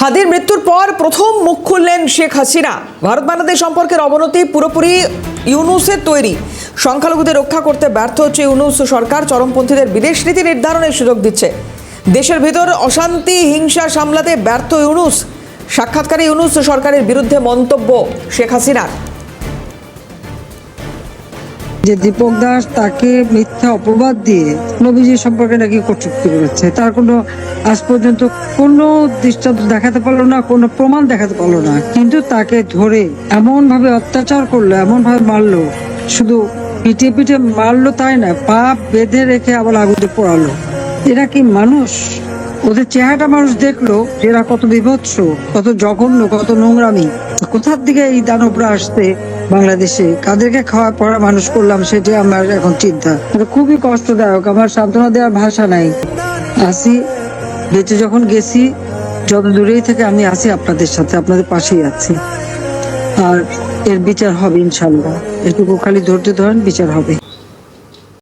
হাদির মৃত্যুর পর প্রথম মুখ খুললেন শেখ হাসিনা। ভারত বাংলাদেশ সম্পর্কের অবনতি পুরোপুরি ইউনূসের তৈরি। সংখ্যালঘুদের রক্ষা করতে ব্যর্থ হচ্ছে ইউনূস সরকার। চরমপন্থীদের বিদেশ নীতি নির্ধারণের সুযোগ দিচ্ছে। দেশের ভিতর অশান্তি হিংসা সামলাতে ব্যর্থ ইউনূস। সাক্ষাৎকারে ইউনূস সরকারের বিরুদ্ধে মন্তব্য শেখ হাসিনার। যে দীপক দাস তাকে মিথ্যা অপবাদ দিয়ে নবীজি সম্পর্কে নাকি কটূক্তি করেছে, তার কোনো আজ পর্যন্ত কোনো দৃষ্টান্ত দেখাতে পারলো না, কোনো প্রমাণ দেখাতে পারলো না। কিন্তু তাকে ধরে এমন ভাবে অত্যাচার করলো, এমন ভাবে মারলো, শুধু পিঠে পিঠে মারলো তাই না, পা বেঁধে রেখে আবার আগুনে পোড়ালো। এরা কি মানুষ? ওদের চেহারাটা মানুষ দেখলো এরা কত বিভৎস, কত জঘন্য, কত নোংরামি। কোথার দিকে এই দানবরা আসছে বাংলাদেশে? কাদেরকে খাওয়া পড়া মানুষ করলাম সেটা আমার এখন চিন্তা। এটা খুবই কষ্টদায়ক। আমার সান্ত্বনা দেওয়ার ভাষা নাই। আসি বেঁচে যখন গেছি, যত দূরেই থেকে আমি আসি আপনাদের সাথে, আপনাদের পাশেই আছি। আর এর বিচার হবে ইনশাল্লাহ। এটুকু খালি ধৈর্য ধরেন, বিচার হবে।